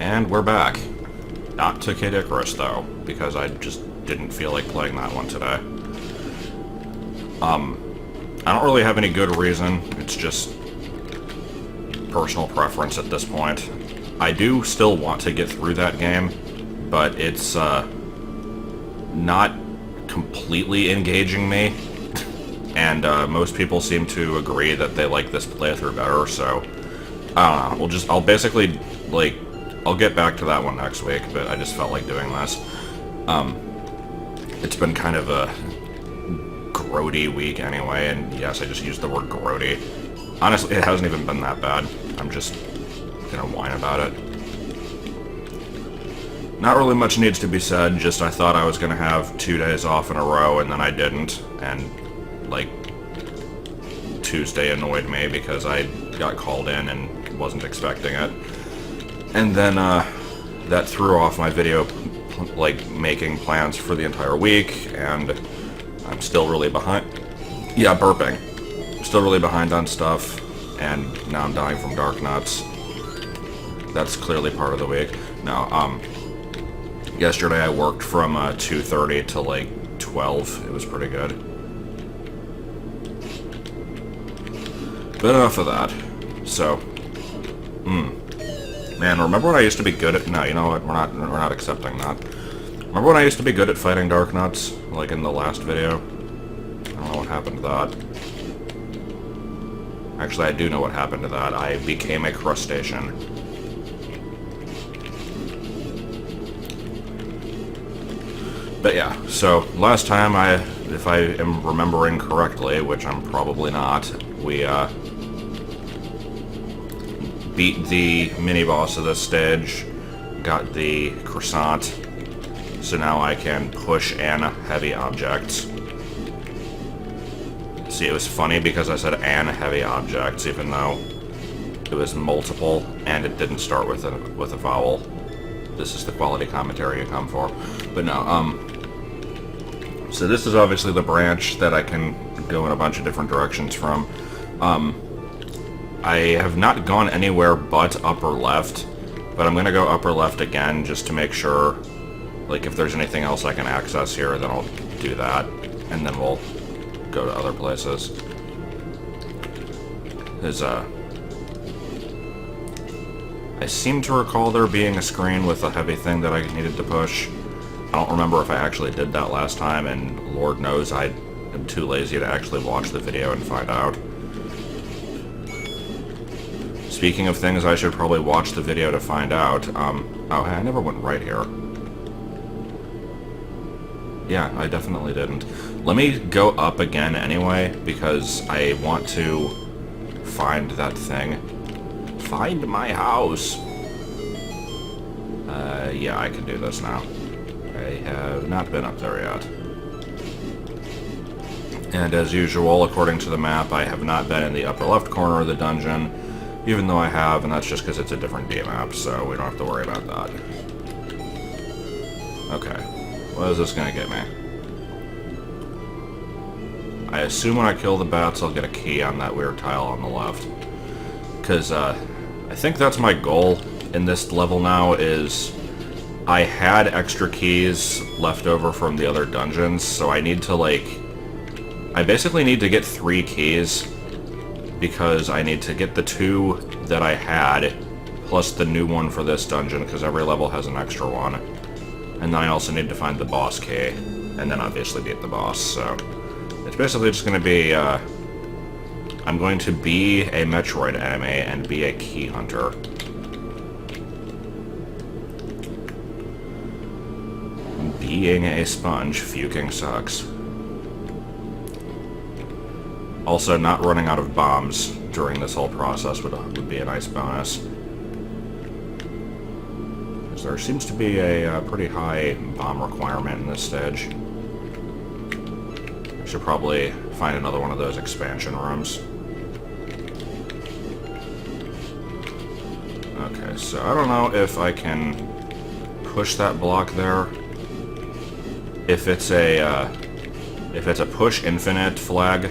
And we're back. Not to Kid Icarus, though, because I just didn't feel like playing that one today. I don't really have any good reason. It's just personal preference at this point. I do still want to get through that game, but it's not completely engaging me. And most people seem to agree that they like this playthrough better, so I don't know. I'll basically, like, I'll get back to that one next week, but I just felt like doing this. It's been kind of a grody week anyway, and yes, I just used the word grody. Honestly, it hasn't even been that bad. I'm just gonna whine about it. Not really much needs to be said, just I thought I was gonna have 2 days off in a row, and then I didn't, and, like, Tuesday annoyed me because I got called in and wasn't expecting it. And then, that threw off my video, like, making plans for the entire week, and I'm still really behind. Yeah, burping. Still really behind on stuff, and now I'm dying from dark nuts. That's clearly part of the week. No, yesterday I worked from 2:30 to, like, 12. It was pretty good. But enough of that. So, man, remember when I used to be good at... No, you know what? We're not accepting that. Remember when I used to be good at fighting dark nuts? Like in the last video? I don't know what happened to that. Actually, I do know what happened to that. I became a crustacean. But yeah, so last time if I am remembering correctly, which I'm probably not, we beat the mini-boss of this stage, got the croissant, so now I can push and heavy objects. See, it was funny because I said "and heavy objects," even though it was multiple, and it didn't start with a vowel. This is the quality commentary you come for. But no, so this is obviously the branch that I can go in a bunch of different directions from. I have not gone anywhere but upper left, but I'm gonna go upper left again just to make sure, like, if there's anything else I can access here, then I'll do that, and then we'll go to other places. I seem to recall there being a screen with a heavy thing that I needed to push. I don't remember if I actually did that last time, and Lord knows I am too lazy to actually watch the video and find out. Speaking of things I should probably watch the video to find out, oh, hey, I never went right here. Yeah, I definitely didn't. Let me go up again anyway, because I want to find that thing. Find my house! Yeah, I can do this now. I have not been up there yet. And as usual, according to the map, I have not been in the upper left corner of the dungeon, even though I have, and that's just because it's a different D-map, so we don't have to worry about that. Okay. What is this gonna get me? I assume when I kill the bats, I'll get a key on that weird tile on the left. Because, I think that's my goal in this level now, is I had extra keys left over from the other dungeons, so I need to, like... I basically need to get 3 keys, because I need to get the 2 that I had, plus the new one for this dungeon, because every level has an extra one. And then I also need to find the boss key, and then obviously beat the boss, so... It's basically just going to be, I'm going to be a Metroid enemy and be a key hunter. Being a sponge, fuking sucks. Also, not running out of bombs during this whole process would be a nice bonus. Because there seems to be a pretty high bomb requirement in this stage. I should probably find another one of those expansion rooms. Okay, so I don't know if I can push that block there. If it's a push infinite flag,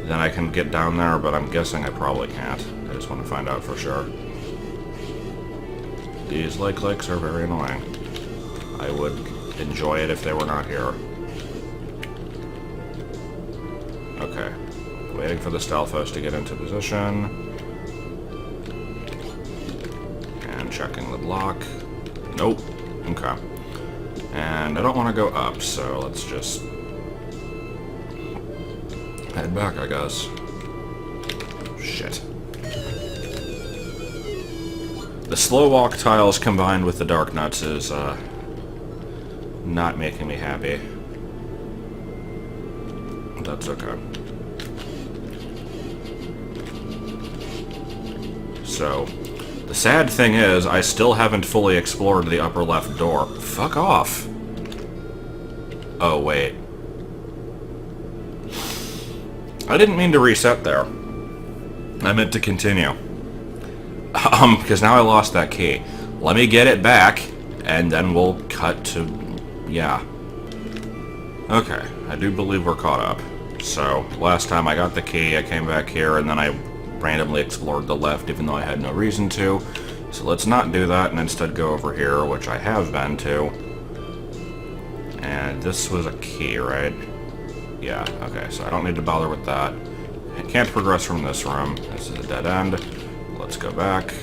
then I can get down there, but I'm guessing I probably can't. I just want to find out for sure. These like clicks are very annoying. I would enjoy it if they were not here. Okay. Waiting for the stealth host to get into position. And checking the block. Nope. Okay. And I don't want to go up, so let's just head back, I guess. Shit. The slow walk tiles combined with the dark nuts is not making me happy. That's okay. So, the sad thing is, I still haven't fully explored the upper left door. Fuck off! Oh, wait. I didn't mean to reset there. I meant to continue. Because now I lost that key. Let me get it back, and then we'll cut to... yeah. Okay, I do believe we're caught up. So, last time I got the key, I came back here, and then I randomly explored the left, even though I had no reason to. So let's not do that, and instead go over here, which I have been to. And this was a key, right? Yeah, okay, so I don't need to bother with that. I can't progress from this room. This is a dead end. Let's go back.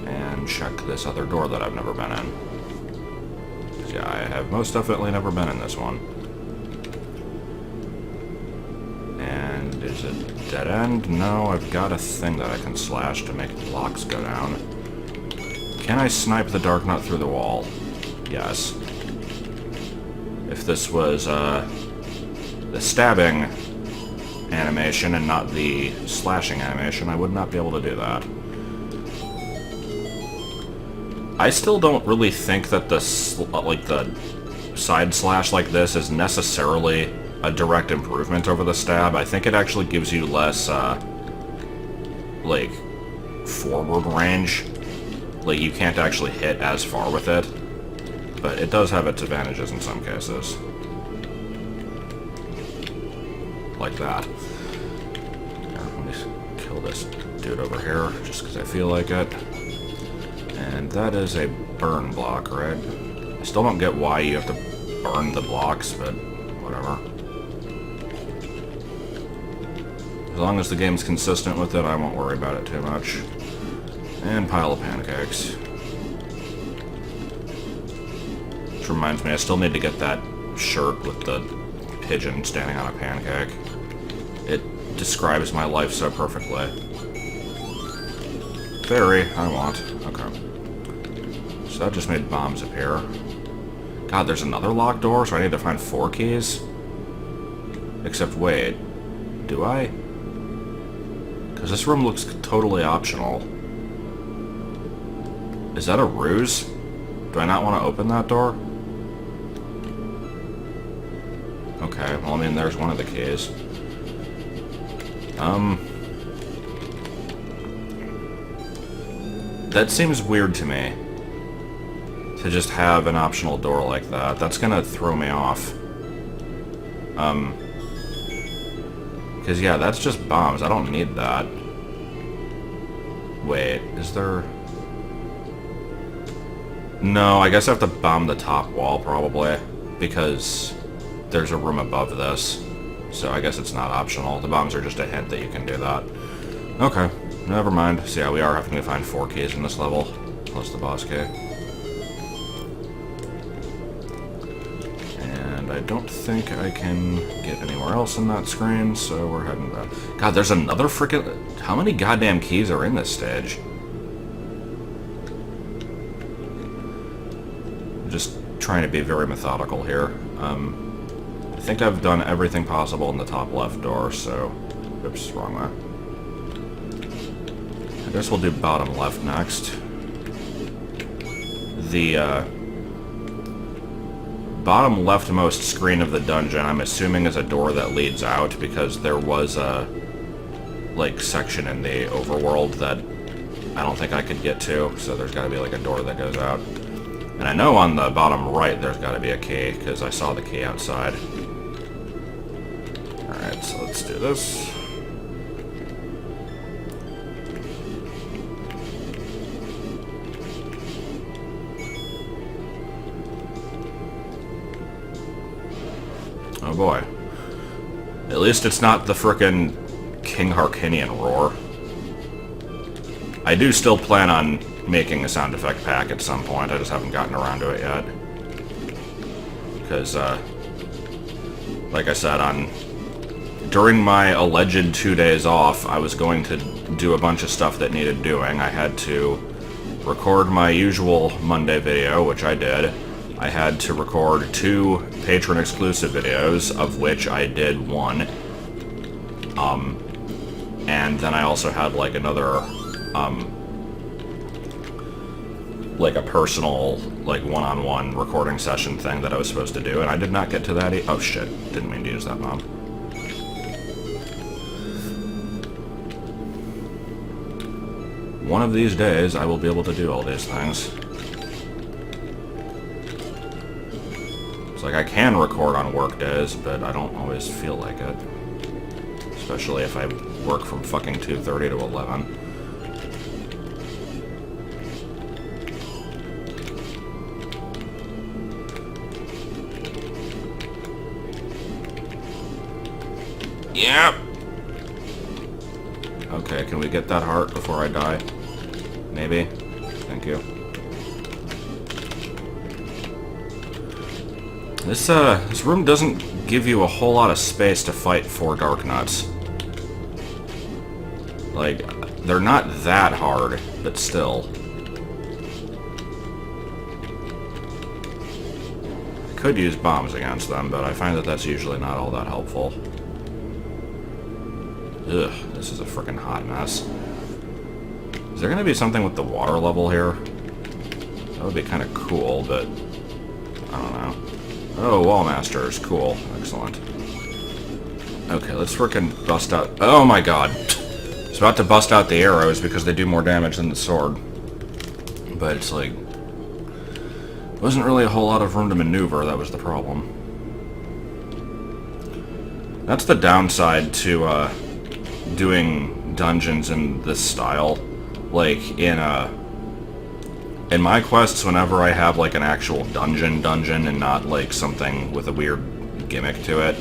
And check this other door that I've never been in. Yeah, I have most definitely never been in this one. And is it dead end? No, I've got a thing that I can slash to make blocks go down. Can I snipe the dark nut through the wall? Yes. If this was the stabbing animation and not the slashing animation, I would not be able to do that. I still don't really think that the side slash like this is necessarily a direct improvement over the stab. I think it actually gives you less, like, forward range. Like, you can't actually hit as far with it. But it does have its advantages in some cases. Like that. Here, let me kill this dude over here, just because I feel like it. And that is a burn block, right? I still don't get why you have to burn the blocks, but whatever. As long as the game's consistent with it, I won't worry about it too much. And pile of pancakes. Which reminds me, I still need to get that shirt with the pigeon standing on a pancake. It describes my life so perfectly. Fairy, I want. Okay. So that just made bombs appear. God, there's another locked door, so I need to find 4 keys? Except, wait. Do I? Because this room looks totally optional. Is that a ruse? Do I not want to open that door? Okay, well, I mean, there's one of the keys. That seems weird to me. To just have an optional door like that. That's gonna throw me off. Because, yeah, that's just bombs. I don't need that. Wait, is there... No, I guess I have to bomb the top wall, probably. Because there's a room above this. So I guess it's not optional. The bombs are just a hint that you can do that. Okay, never mind. So yeah, we are having to find 4 keys in this level. Plus the boss key. And I don't think I can get anywhere else in that screen, so we're heading back. God, there's another freaking... How many goddamn keys are in this stage? I'm just trying to be very methodical here. I think I've done everything possible in the top left door, so... Oops, wrong way. I guess we'll do bottom left next. The, bottom leftmost screen of the dungeon, I'm assuming, is a door that leads out, because there was a, like, section in the overworld that I don't think I could get to, so there's gotta be, like, a door that goes out. And I know on the bottom right there's gotta be a key, because I saw the key outside. Alright, so let's do this. Oh boy. At least it's not the frickin' King Harkinian roar. I do still plan on making a sound effect pack at some point, I just haven't gotten around to it yet. Because, like I said, during my alleged 2 days off, I was going to do a bunch of stuff that needed doing. I had to record my usual Monday video, which I did. I had to record 2 patron-exclusive videos, of which I did 1. And then I also had, like, another, like a personal, like, one-on-one recording session thing that I was supposed to do, and I did not get to that oh shit, didn't mean to use that bomb. One of these days, I will be able to do all these things. It's like I can record on work days, but I don't always feel like it. Especially if I work from fucking 2:30 to 11. Yep. Okay, can we get that heart before I die? Maybe? Thank you. This room doesn't give you a whole lot of space to fight 4 Dark Nuts. Like, they're not that hard, but still. I could use bombs against them, but I find that that's usually not all that helpful. Ugh, this is a frickin' hot mess. Is there gonna be something with the water level here? That would be kinda cool, but I don't know. Oh, wall masters, cool, excellent. Okay, let's frickin' bust out. Oh my god! I was about to bust out the arrows because they do more damage than the sword. But it's like, wasn't really a whole lot of room to maneuver, that was the problem. That's the downside to, doing dungeons in this style. Like, in my quests, whenever I have, like, an actual dungeon and not, like, something with a weird gimmick to it,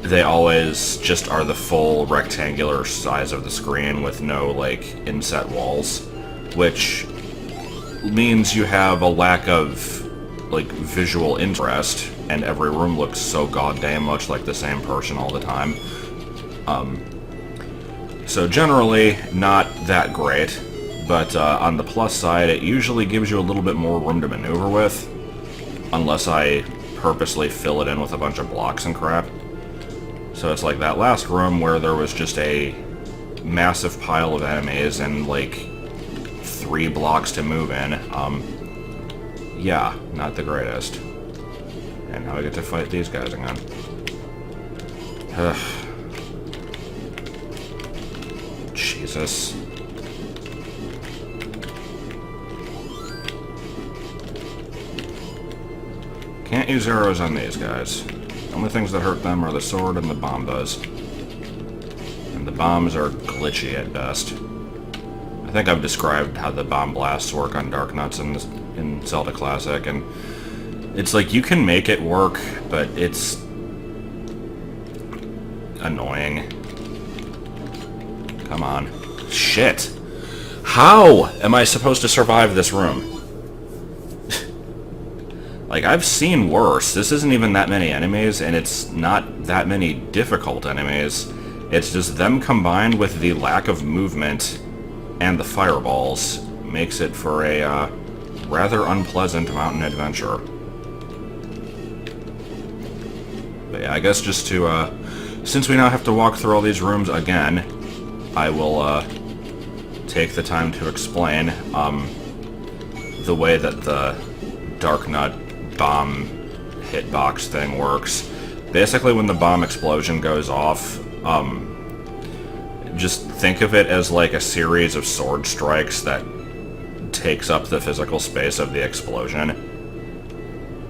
they always just are the full rectangular size of the screen with no, like, inset walls, which means you have a lack of, like, visual interest, and every room looks so goddamn much like the same person all the time. So generally, not that great, but on the plus side, it usually gives you a little bit more room to maneuver with, unless I purposely fill it in with a bunch of blocks and crap. So it's like that last room where there was just a massive pile of enemies and, like, 3 blocks to move in. Yeah, not the greatest. And now I get to fight these guys again. Jesus. Can't use arrows on these guys. The only things that hurt them are the sword and the bomb does. And the bombs are glitchy at best. I think I've described how the bomb blasts work on Dark Nuts in Zelda Classic, and it's like you can make it work, but it's annoying. Come on. Shit. How am I supposed to survive this room? Like, I've seen worse. This isn't even that many enemies, and it's not that many difficult enemies. It's just them combined with the lack of movement and the fireballs makes it for a rather unpleasant mountain adventure. But yeah, I guess just to, since we now have to walk through all these rooms again, I will take the time to explain the way that the Dark Nut bomb hitbox thing works. Basically, when the bomb explosion goes off, just think of it as like a series of sword strikes that takes up the physical space of the explosion.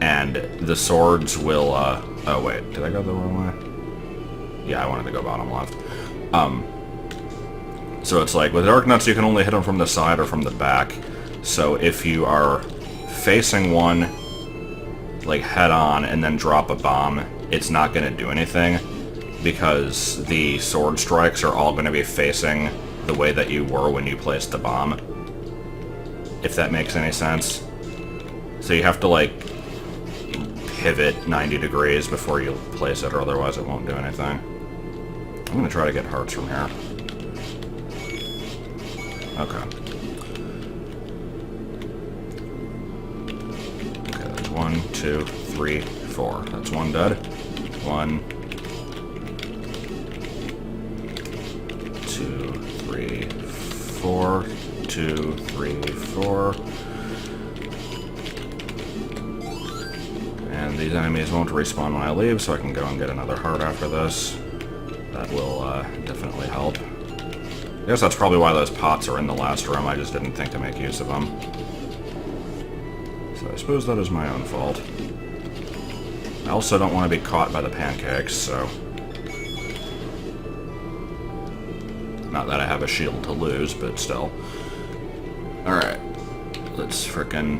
And the swords will, oh wait, did I go the wrong way? Yeah, I wanted to go bottom left. So it's like, with Dark Nuts you can only hit them from the side or from the back. So if you are facing one, like head on and then drop a bomb, it's not going to do anything because the sword strikes are all going to be facing the way that you were when you placed the bomb. If that makes any sense. So you have to like pivot 90 degrees before you place it, or otherwise it won't do anything. I'm going to try to get hearts from here. Okay. Okay, there's 1, 2, 3, 4. That's one dead. 1, 2, 3, 4. 2, 3, 4. And these enemies won't respawn when I leave, so I can go and get another heart after this. That will definitely help. I guess that's probably why those pots are in the last room. I just didn't think to make use of them. So I suppose that is my own fault. I also don't want to be caught by the pancakes, so... Not that I have a shield to lose, but still. Alright. Let's frickin'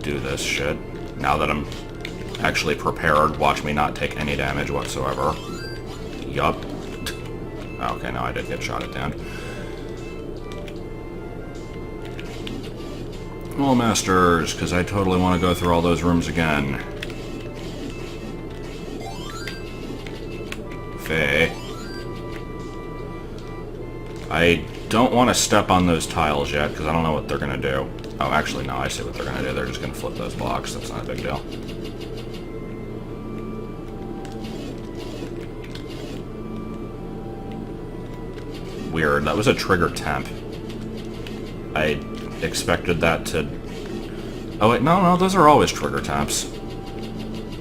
do this shit. Now that I'm actually prepared, watch me not take any damage whatsoever. Yup. Okay, no, I did get shot at the end. Well, masters, because I totally want to go through all those rooms again. Faye. I don't want to step on those tiles yet, because I don't know what they're going to do. Oh, actually, no, I see what they're going to do. They're just going to flip those blocks. That's not a big deal. Weird. That was a trigger temp. I expected that to... Oh, wait, no, those are always trigger temps.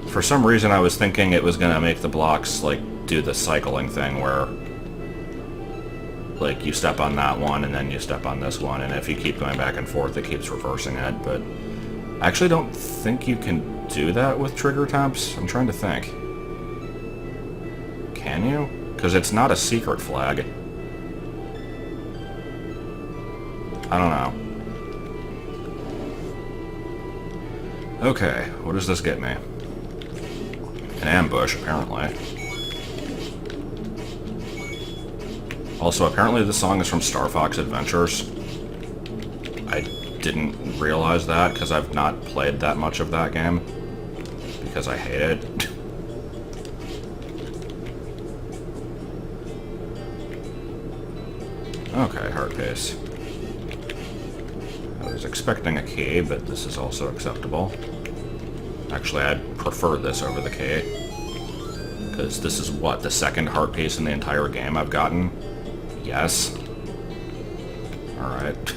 For some reason, I was thinking it was going to make the blocks, like, do the cycling thing where... Like, you step on that one, and then you step on this one, and if you keep going back and forth, it keeps reversing it, but... I actually don't think you can do that with trigger temps. I'm trying to think. Can you? Because it's not a secret flag. I don't know. Okay, what does this get me? An ambush, apparently. Also, apparently this song is from Star Fox Adventures. I didn't realize that, because I've not played that much of that game. Because I hate it. Okay, heart pace. I was expecting a key, but this is also acceptable. Actually, I'd prefer this over the key. Because this is, what, the second heart piece in the entire game I've gotten? Yes. Alright.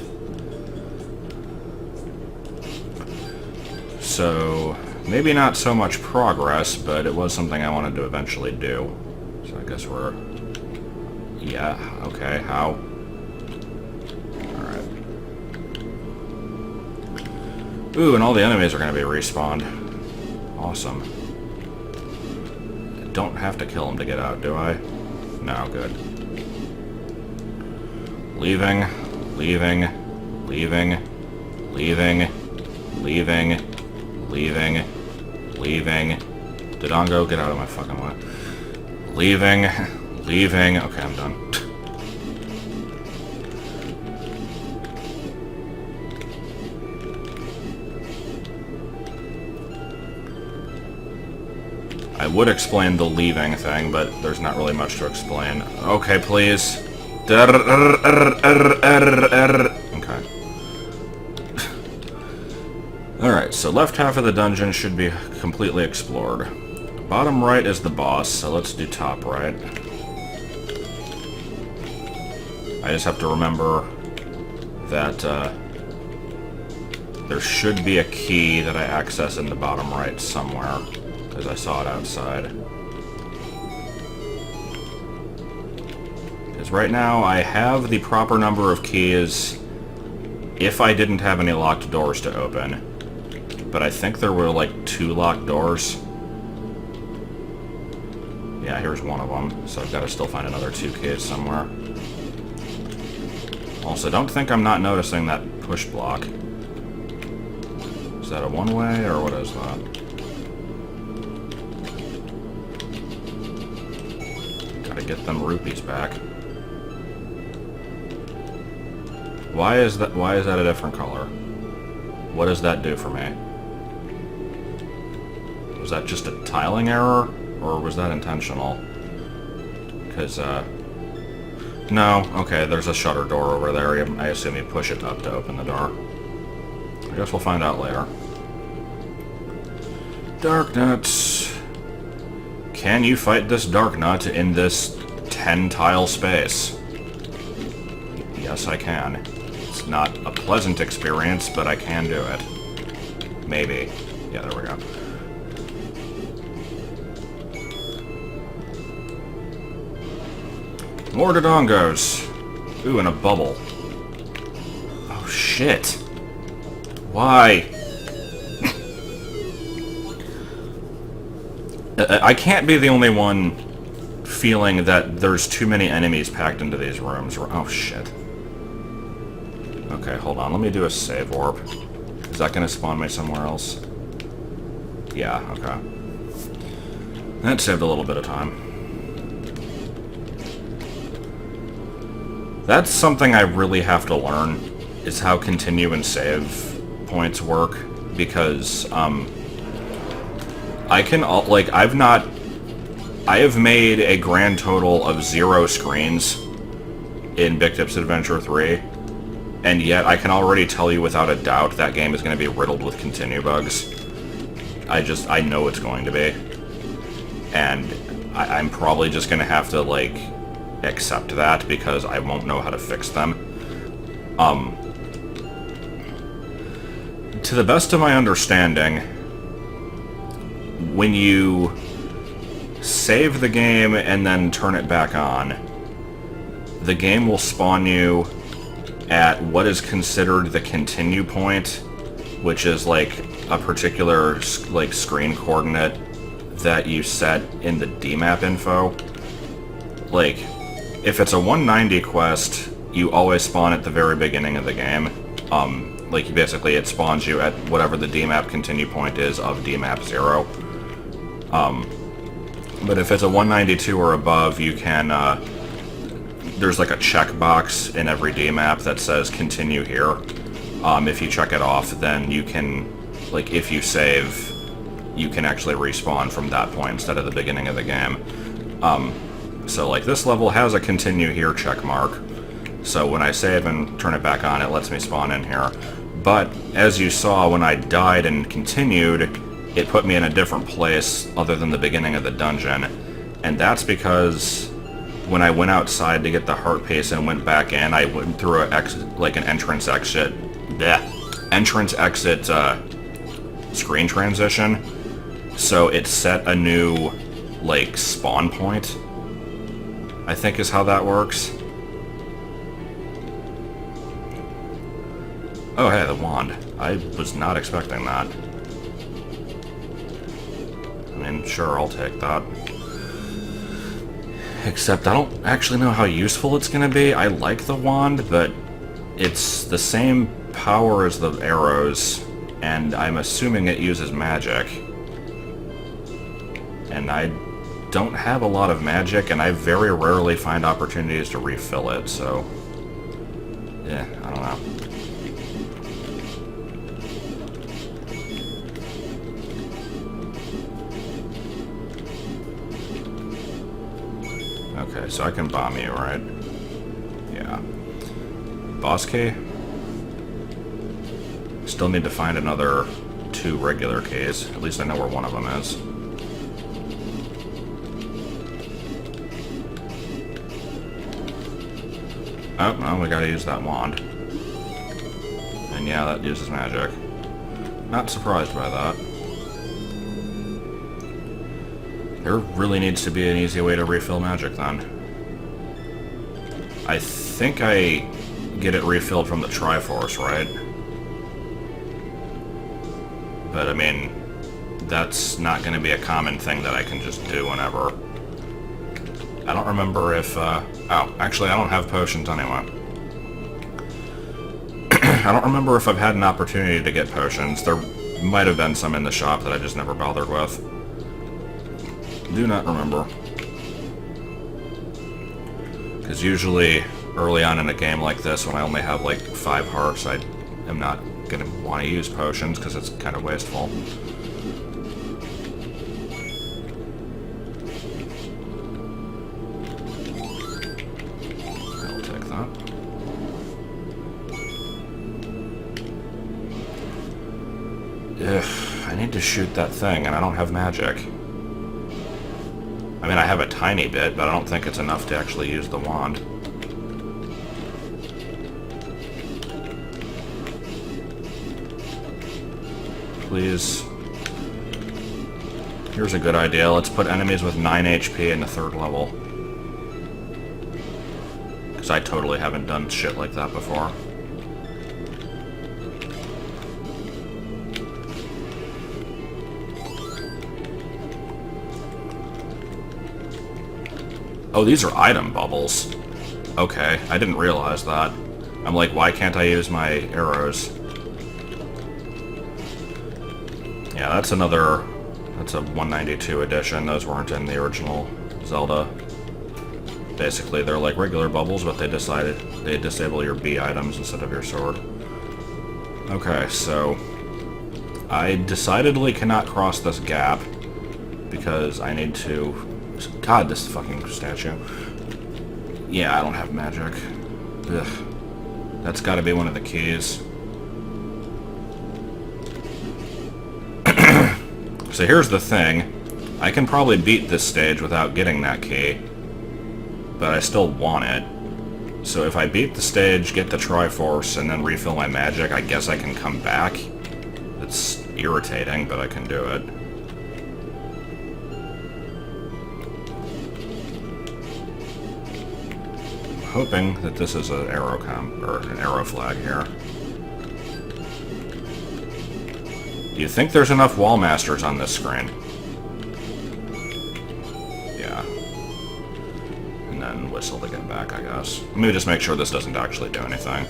So, maybe not so much progress, but it was something I wanted to eventually do. So I guess we're... Yeah, okay, how? Alright. Ooh, and all the enemies are going to be respawned. Awesome. I don't have to kill them to get out, do I? No, good. Leaving, leaving, leaving, leaving, leaving, leaving, leaving. Dodongo, get out of my fucking way. Leaving, leaving. Okay, I'm done. I would explain the leaving thing, but there's not really much to explain. Okay, please. Okay. Alright, so left half of the dungeon should be completely explored. Bottom right is the boss, so let's do top right. I just have to remember that there should be a key that I access in the bottom right somewhere, because I saw it outside. Right now, I have the proper number of keys if I didn't have any locked doors to open. But I think there were, like, 2 locked doors. Yeah, here's one of them, so I've got to still find another 2 keys somewhere. Also, don't think I'm not noticing that push block. Is that a one-way, or what is that? Get them rupees back. Why is that a different color? What does that do for me? Was that just a tiling error? Or was that intentional? Because, no, okay, there's a shutter door over there. I assume you push it up to open the door. I guess we'll find out later. Dark Nut. Can you fight this Dark Nut in this 10-tile space? Yes, I can. It's not a pleasant experience, but I can do it. Maybe. Yeah, there we go. More Dodongos. Ooh, and a bubble. Oh, shit. Why? I can't be the only one feeling that there's too many enemies packed into these rooms. Oh, shit. Okay, hold on. Let me do a save warp. Is that going to spawn me somewhere else? Yeah, okay. That saved a little bit of time. That's something I really have to learn, is how continue and save points work, because, I can, like, I have made a grand total of 0 screens in Big Tip's Adventure 3, and yet I can already tell you without a doubt that game is going to be riddled with continue bugs. I know it's going to be. And I'm probably just going to have to, like, accept that, because I won't know how to fix them. To the best of my understanding, when you save the game and then turn it back on, the game will spawn you at what is considered the continue point, which is like a particular like screen coordinate that you set in the DMAP info. Like, if it's a 190 quest, you always spawn at the very beginning of the game. Like, basically it spawns you at whatever the DMAP continue point is of DMAP 0. But if it's a 192 or above, you can, there's like a checkbox in every DMAP that says continue here. If you check it off, then you can, like, if you save, you can actually respawn from that point instead of the beginning of the game. So, like, this level has a continue here check mark. So when I save and turn it back on, it lets me spawn in here. But, as you saw, when I died and continued, it put me in a different place other than the beginning of the dungeon. And that's because when I went outside to get the heart paste and went back in, I went through an entrance exit screen transition. So it set a new, like, spawn point, I think is how that works. Oh, hey, the wand. I was not expecting that. I mean, sure, I'll take that. Except I don't actually know how useful it's going to be. I like the wand, but it's the same power as the arrows, and I'm assuming it uses magic. And I don't have a lot of magic, and I very rarely find opportunities to refill it, so... yeah, I don't know. Okay, so I can bomb you, right? Yeah. Boss key? Still need to find another 2 regular keys. At least I know where one of them is. Oh, well, we gotta use that wand. And yeah, that uses magic. Not surprised by that. There really needs to be an easy way to refill magic, then. I think I get it refilled from the Triforce, right? But, I mean, that's not going to be a common thing that I can just do whenever. I don't remember if, oh, actually, I don't have potions anyway. I don't remember if I've had an opportunity to get potions. There might have been some in the shop that I just never bothered with. Do not remember. Because usually, early on in a game like this, when I only have like 5 hearts, I am not going to want to use potions, because it's kind of wasteful. I'll take that. Ugh, I need to shoot that thing, and I don't have magic. I mean, I have a tiny bit, but I don't think it's enough to actually use the wand. Please. Here's a good idea. Let's put enemies with 9 HP in the 3rd level. Because I totally haven't done shit like that before. Oh, these are item bubbles. Okay, I didn't realize that. I'm like, why can't I use my arrows? Yeah, that's a 192 edition. Those weren't in the original Zelda. Basically, they're like regular bubbles, but they disable your B items instead of your sword. Okay, so I decidedly cannot cross this gap because I need to... God, this fucking statue. Yeah, I don't have magic. Ugh. That's gotta be one of the keys. So here's the thing. I can probably beat this stage without getting that key, but I still want it. So if I beat the stage, get the Triforce, and then refill my magic, I guess I can come back. It's irritating, but I can do it. I'm hoping that this is an arrow flag here. Do you think there's enough wall masters on this screen? Yeah. And then whistle to get back, I guess. Let me just make sure this doesn't actually do anything.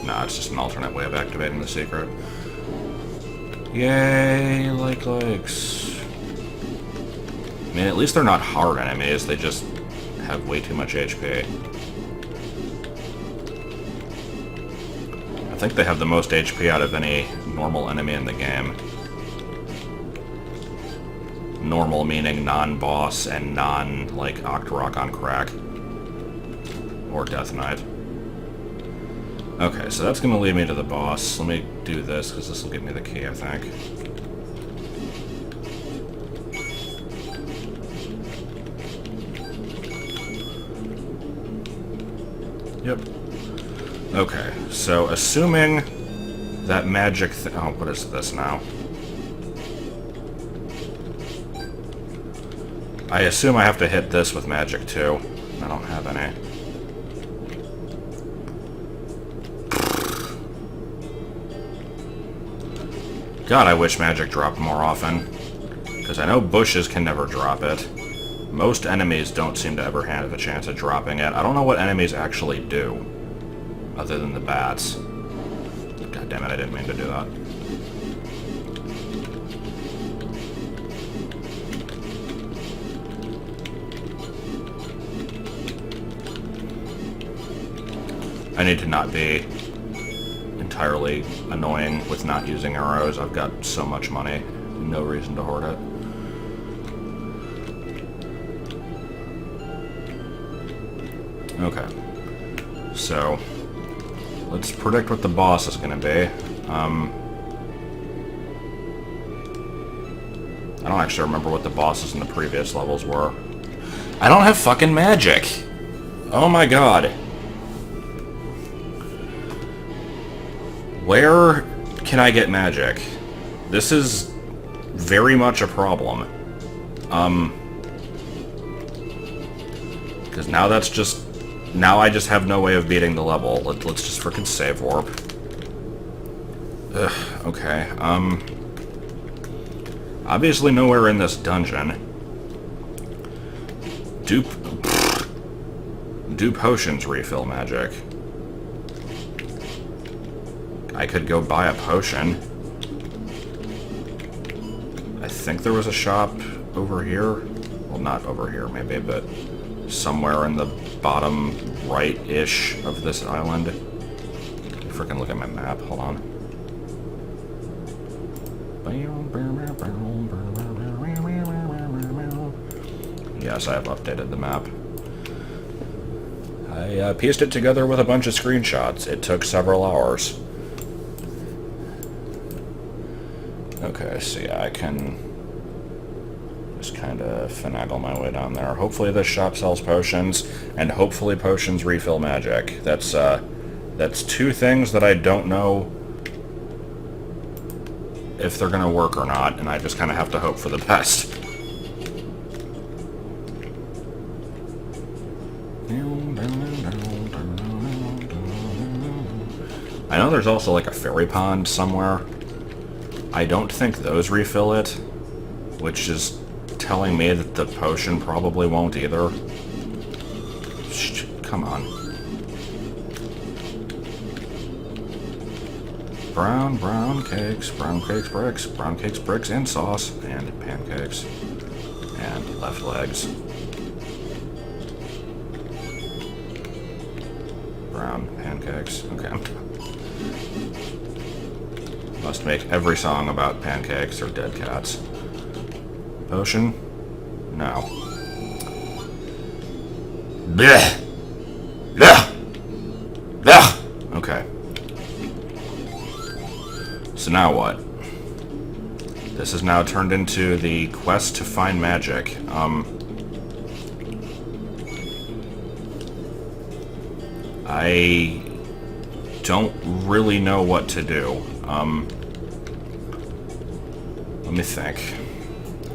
Nah, it's just an alternate way of activating the secret. Yay, likes. I mean, at least they're not hard enemies, they just have way too much HP. I think they have the most HP out of any normal enemy in the game. Normal meaning non-boss and like, Octorok on crack. Or Death Knight. Okay, so that's gonna lead me to the boss. Let me do this, because this will give me the key, I think. Yep. Okay, so assuming that magic oh, what is this now? I assume I have to hit this with magic too. I don't have any. God, I wish magic dropped more often. Because I know bushes can never drop it. Most enemies don't seem to ever have a chance of dropping it. I don't know what enemies actually do, other than the bats. God damn it, I didn't mean to do that. I need to not be entirely annoying with not using arrows. I've got so much money. No reason to hoard it. Okay. So, let's predict what the boss is going to be. I don't actually remember what the bosses in the previous levels were. I don't have fucking magic! Oh my god. Where can I get magic? This is very much a problem. Because now that's just... Now I just have no way of beating the level. Let's just frickin' save warp. Ugh, okay, obviously nowhere in this dungeon. Do potions refill magic? I could go buy a potion. I think there was a shop over here. Well, not over here, maybe, but somewhere in the bottom right-ish of this island. Freaking look at my map. Hold on. Yes, I have updated the map. I pieced it together with a bunch of screenshots. It took several hours. Okay, so yeah, I can just kind of finagle my way down there. Hopefully this shop sells potions, and hopefully potions refill magic. That's two things that I don't know if they're gonna work or not, and I just kind of have to hope for the best. I know there's also like a fairy pond somewhere. I don't think those refill it, which is telling me that the potion probably won't either. Shh, come on. Brown cakes, brown cakes, bricks, and sauce, and pancakes, and left legs. Brown pancakes, okay. Must make every song about pancakes or dead cats. Potion? No. Blech! Blech! Blech! Okay. So now what? This has now turned into the quest to find magic. I don't really know what to do. Let me think.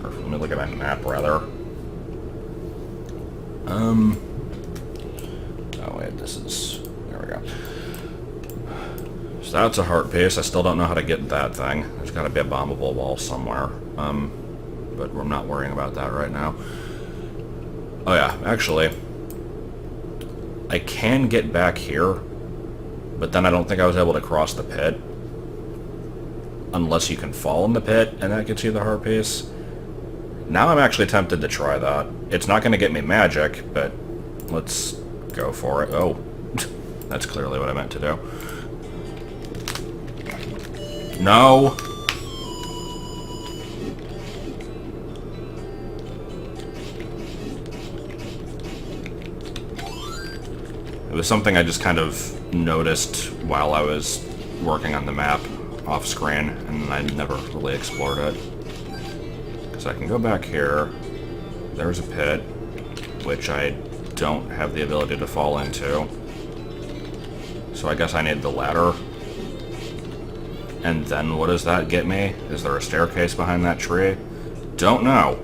Or let me look at my map, rather. Oh wait, this is... There we go. So that's a heart piece. I still don't know how to get that thing. There's gotta be a bombable wall somewhere. But we're not worrying about that right now. Oh yeah, actually... I can get back here, but then I don't think I was able to cross the pit. Unless you can fall in the pit, and that gets you the heart piece. Now I'm actually tempted to try that. It's not going to get me magic, but let's go for it. Oh, that's clearly what I meant to do. No! It was something I just kind of noticed while I was working on the map off screen, and I never really explored it. Because I can go back here. There's a pit, which I don't have the ability to fall into. So I guess I need the ladder. And then what does that get me? Is there a staircase behind that tree? Don't know.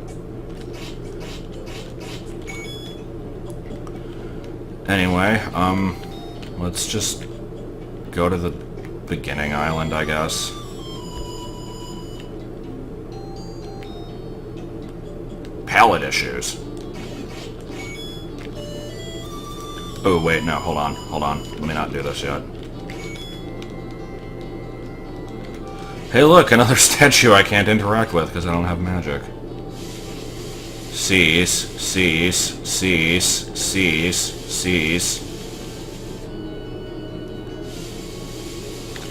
Anyway, let's just go to the beginning island, I guess. Pallet issues. Oh, wait, no, hold on. Let me not do this yet. Hey, look, another statue I can't interact with because I don't have magic. Cease.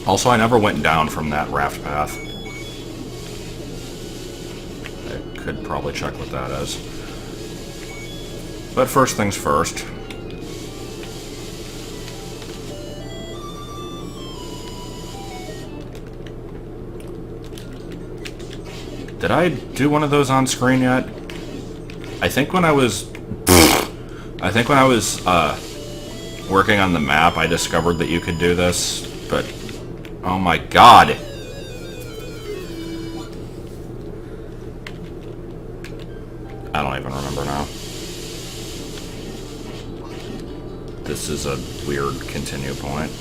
Also, I never went down from that raft path. I could probably check what that is. But first things first. Did I do one of those on screen yet? I think when I was working on the map, I discovered that you could do this, but oh my god! I don't even remember now. This is a weird continue point.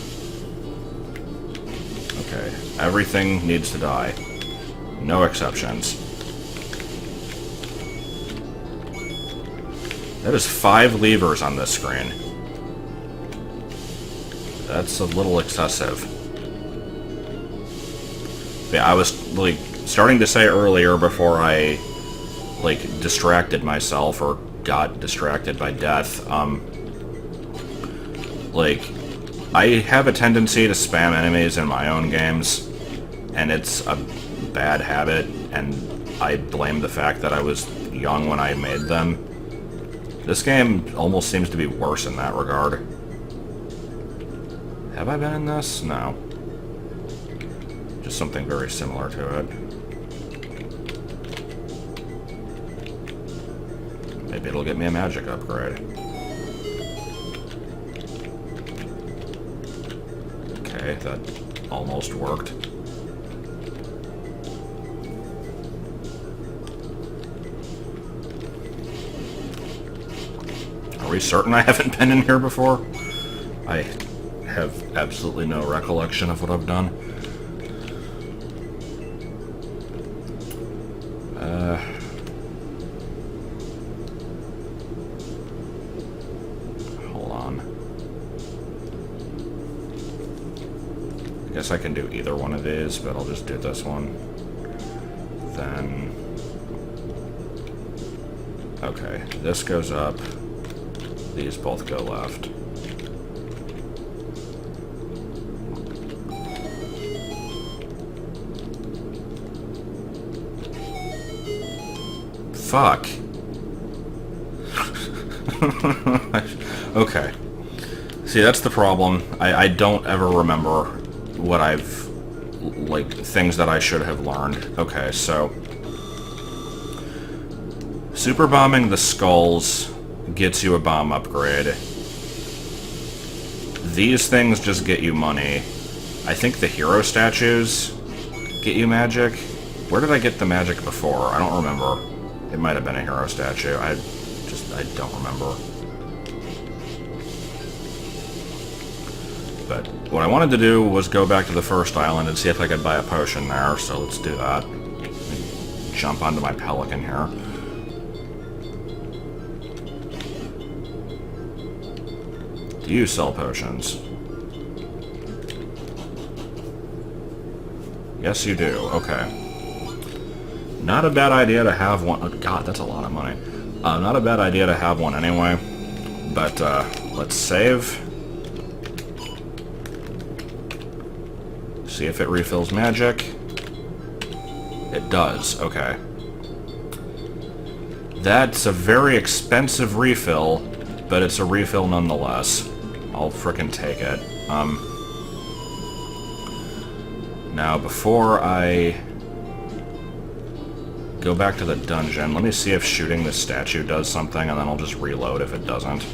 Okay, everything needs to die. No exceptions. That is 5 levers on this screen. That's a little excessive. Yeah, I was like starting to say earlier before I like, distracted myself or got distracted by death. Like, I have a tendency to spam enemies in my own games, and it's a bad habit, and I blame the fact that I was young when I made them. This game almost seems to be worse in that regard. Have I been in this? No. Just something very similar to it. Maybe it'll get me a magic upgrade. Okay, that almost worked. Are we certain I haven't been in here before? I have absolutely no recollection of what I've done. Hold on. I guess I can do either one of these, but I'll just do this one. Then... Okay, this goes up. These both go left. Fuck. Okay. See, that's the problem. I don't ever remember what I've... like, things that I should have learned. Okay, so... Super bombing the skulls gets you a bomb upgrade. These things just get you money. I think the hero statues get you magic. Where did I get the magic before? I don't remember. It might have been a hero statue. I don't remember. But what I wanted to do was go back to the first island and see if I could buy a potion there, so let's do that. Jump onto my pelican here. Do you sell potions? Yes, you do. Okay. Not a bad idea to have one. Oh, God, that's a lot of money. Not a bad idea to have one anyway. But, let's save. See if it refills magic. It does. Okay. That's a very expensive refill, but it's a refill nonetheless. I'll frickin' take it. Now, before I go back to the dungeon, let me see if shooting this statue does something, and then I'll just reload if it doesn't.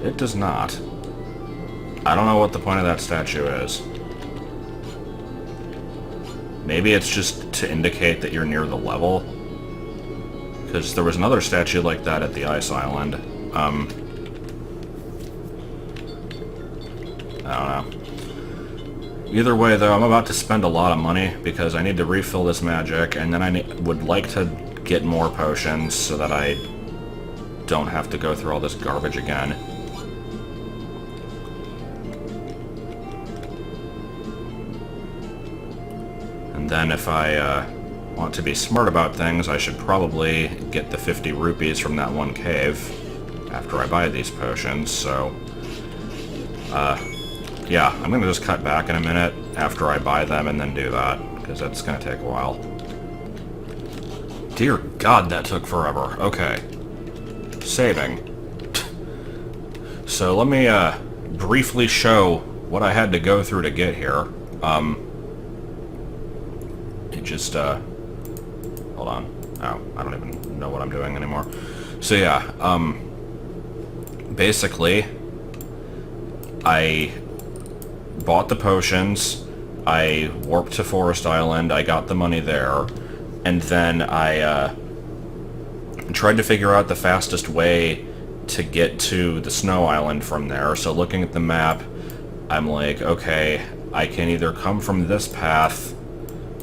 It does not. I don't know what the point of that statue is. Maybe it's just to indicate that you're near the level. Because there was another statue like that at the ice island. I don't know. Either way, though, I'm about to spend a lot of money because I need to refill this magic, and then I would like to get more potions so that I don't have to go through all this garbage again. And then if I want to be smart about things, I should probably get the 50 rupees from that one cave after I buy these potions, so... yeah, I'm gonna just cut back in a minute after I buy them and then do that, because that's gonna take a while. Dear God, that took forever. Okay. Saving. So let me, briefly show what I had to go through to get here. It just, hold on. Oh, I don't even know what I'm doing anymore. So yeah, basically, I bought the potions, I warped to Forest Island, I got the money there, and then I tried to figure out the fastest way to get to the Snow Island from there. So looking at the map, I'm like, okay, I can either come from this path,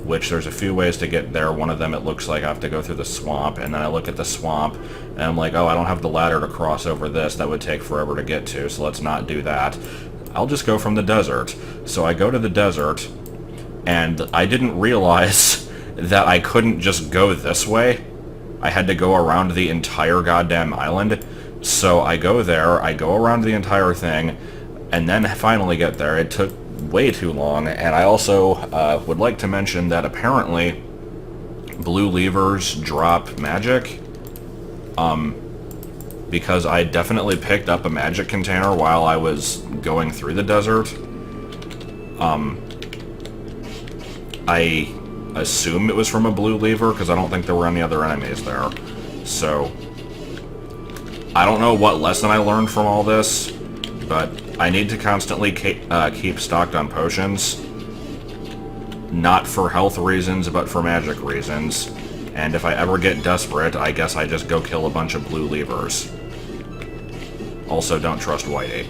which there's a few ways to get there. One of them, it looks like I have to go through the swamp, and then I look at the swamp, and I'm like, oh, I don't have the ladder to cross over this. That would take forever to get to, so let's not do that. I'll just go from the desert. So I go to the desert, and I didn't realize that I couldn't just go this way. I had to go around the entire goddamn island. So I go there, I go around the entire thing, and then finally get there. It took way too long, and I also would like to mention that apparently blue levers drop magic. Because I definitely picked up a magic container while I was going through the desert. I assume it was from a blue lever, because I don't think there were any other enemies there. So, I don't know what lesson I learned from all this, but I need to constantly keep stocked on potions. Not for health reasons, but for magic reasons. And if I ever get desperate, I guess I just go kill a bunch of blue levers. Also, don't trust Whitey.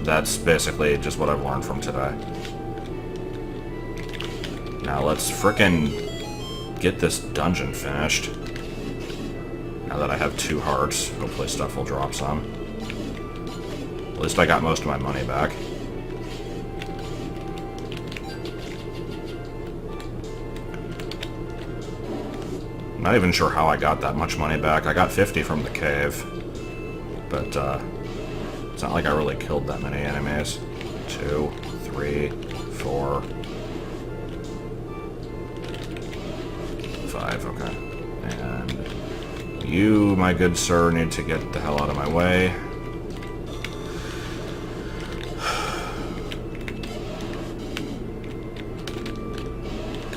That's basically just what I've learned from today. Now let's frickin' get this dungeon finished. Now that I have 2 hearts, hopefully stuff will drop some. At least I got most of my money back. I'm not even sure how I got that much money back. I got 50 from the cave. But, it's not like I really killed that many enemies. 2, 3, 4... 5, okay. And you, my good sir, need to get the hell out of my way.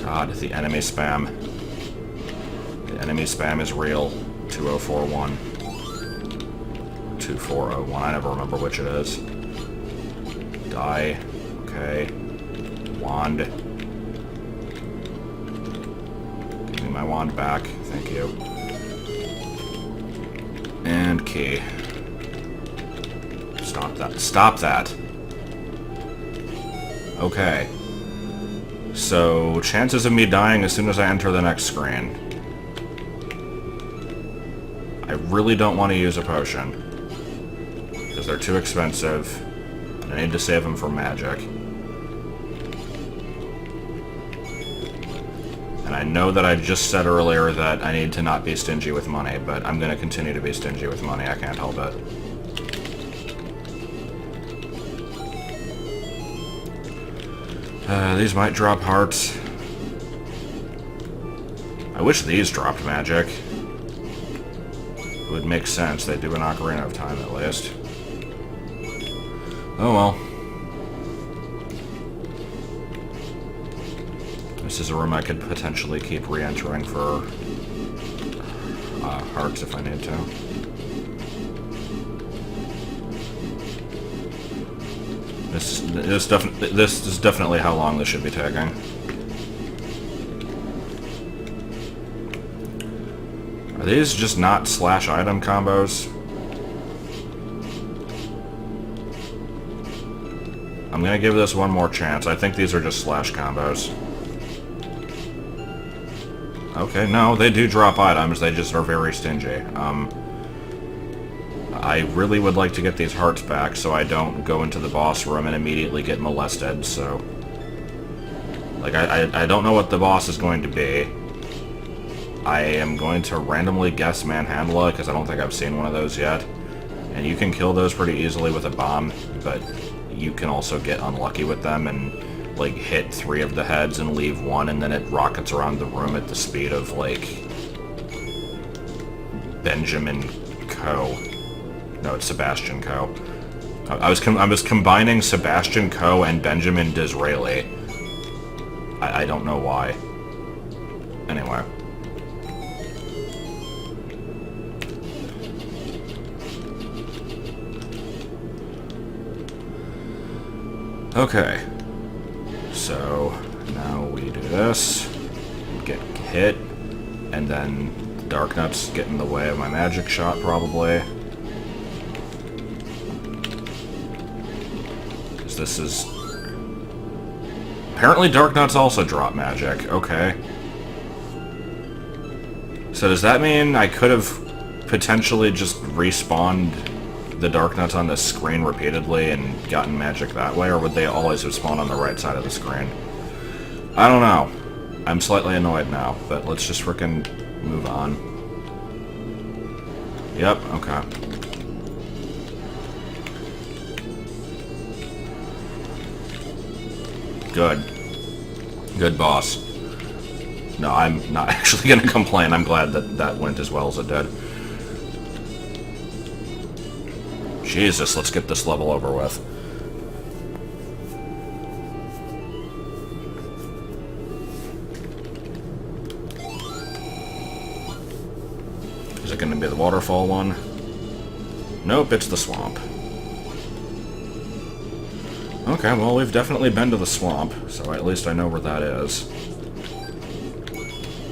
God, the enemy spam. The enemy spam is real. 2041. 2401, I never remember which it is. Die. Okay. Wand. Give me my wand back. Thank you. And key. Stop that. Stop that! Okay. So, chances of me dying as soon as I enter the next screen. I really don't want to use a potion. Because they're too expensive. And I need to save them for magic. And I know that I just said earlier that I need to not be stingy with money, but I'm going to continue to be stingy with money. I can't help it. These might drop hearts. I wish these dropped magic. It would make sense. They do an Ocarina of Time, at least. Oh well. This is a room I could potentially keep re-entering for hearts if I need to. This is definitely how long this should be taking. Are these just not slash item combos? I'm gonna give this one more chance. I think these are just slash combos. Okay, no, they do drop items, they just are very stingy. I really would like to get these hearts back so I don't go into the boss room and immediately get molested, so... Like, I don't know what the boss is going to be. I am going to randomly guess Manhandla, because I don't think I've seen one of those yet. And you can kill those pretty easily with a bomb, but you can also get unlucky with them and, like, hit 3 of the heads and leave 1, and then it rockets around the room at the speed of, like... Benjamin Coe. No, it's Sebastian Coe. I was combining Sebastian Coe and Benjamin Disraeli. I don't know why. Anyway. Okay. So, now we do this. Get hit. And then Dark Nuts get in the way of my magic shot, probably. This is... Apparently Dark Nuts also drop magic. Okay. So does that mean I could have potentially just respawned the dark nuts on this screen repeatedly and gotten magic that way, or would they always have spawned on the right side of the screen? I don't know. I'm slightly annoyed now, but let's just frickin' move on. Yep, okay. Good. Good boss. No, I'm not actually gonna complain. I'm glad that that went as well as it did. Jesus, let's get this level over with. Is it gonna be the waterfall one? Nope, it's the swamp. Okay, well, we've definitely been to the swamp, so at least I know where that is.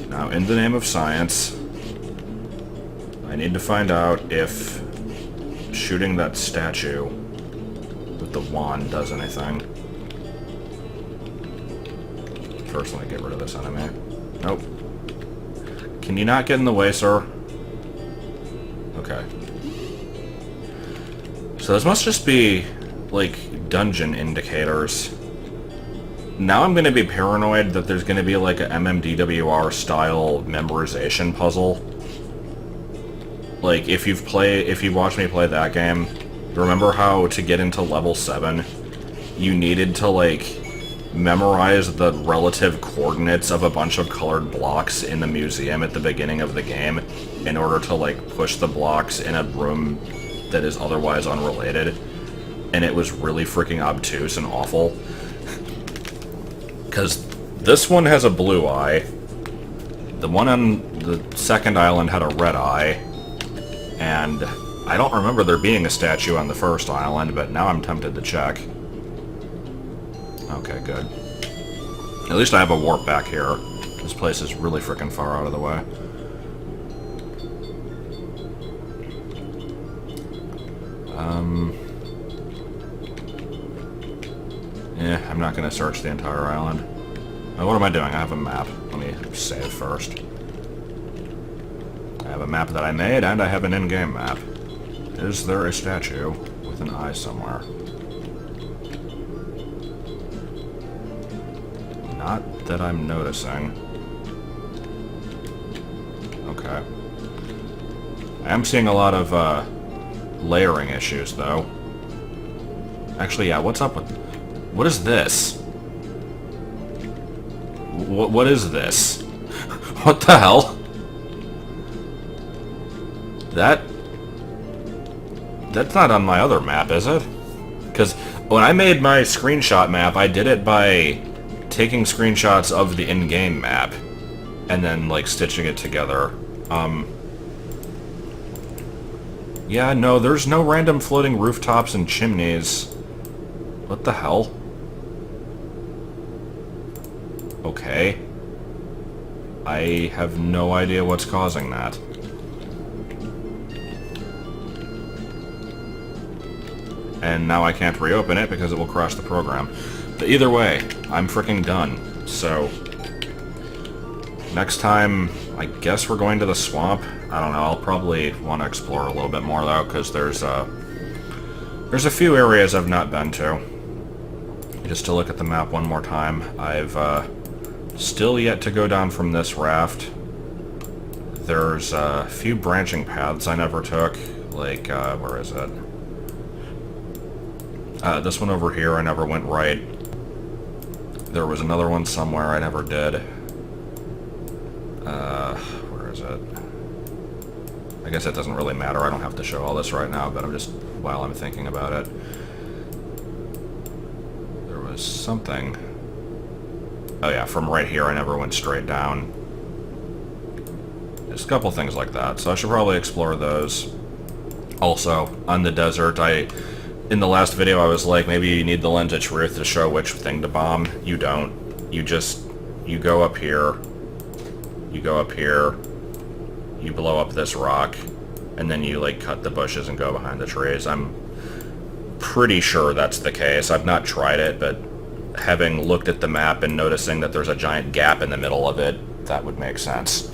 Now, in the name of science, I need to find out if shooting that statue with the wand does anything. First, let me get rid of this enemy. Nope. Can you not get in the way, sir? Okay. So this must just be, like, dungeon indicators. Now I'm gonna be paranoid that there's gonna be, like, a MMDWR-style memorization puzzle. Like, if you've watched me play that game, remember how to get into level 7, you needed to, like, memorize the relative coordinates of a bunch of colored blocks in the museum at the beginning of the game in order to, like, push the blocks in a room that is otherwise unrelated. And it was really freaking obtuse and awful. Because this one has a blue eye. The one on the second island had a red eye. And I don't remember there being a statue on the first island, but now I'm tempted to check. Okay, good. At least I have a warp back here. This place is really freaking far out of the way. Yeah, I'm not going to search the entire island. What am I doing? I have a map. Let me save first. I have a map that I made, and I have an in-game map. Is there a statue with an eye somewhere? Not that I'm noticing. Okay. I am seeing a lot of, layering issues, though. Actually, yeah, what's up with... What is this? What is this? What the hell? That's not on my other map, is it? Because when I made my screenshot map, I did it by taking screenshots of the in-game map and then, like, stitching it together. Yeah, no, there's no random floating rooftops and chimneys. What the hell? Okay. I have no idea what's causing that. And now I can't reopen it because it will crash the program. But either way, I'm freaking done. So, next time, I guess we're going to the swamp. I don't know, I'll probably want to explore a little bit more though, because there's a few areas I've not been to. Just to look at the map one more time, I've still yet to go down from this raft. There's a few branching paths I never took, like, where is it? This one over here I never went right. There was another one somewhere I never did. Where is it? I guess it doesn't really matter, I don't have to show all this right now, but I'm just, while I'm thinking about it. There was something. Oh yeah, from right here I never went straight down. Just a couple things like that, so I should probably explore those. Also, on the desert, in the last video I was like, maybe you need the Lens of Truth to show which thing to bomb. You don't. You go up here, you go up here, you blow up this rock, and then you, like, cut the bushes and go behind the trees. I'm pretty sure that's the case. I've not tried it, but having looked at the map and noticing that there's a giant gap in the middle of it, that would make sense.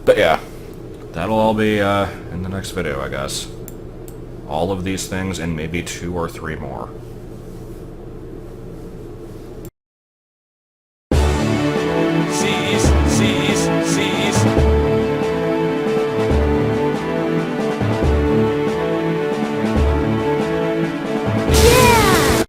But yeah, that'll all be in the next video, I guess. all of these things and maybe 2 or 3 more.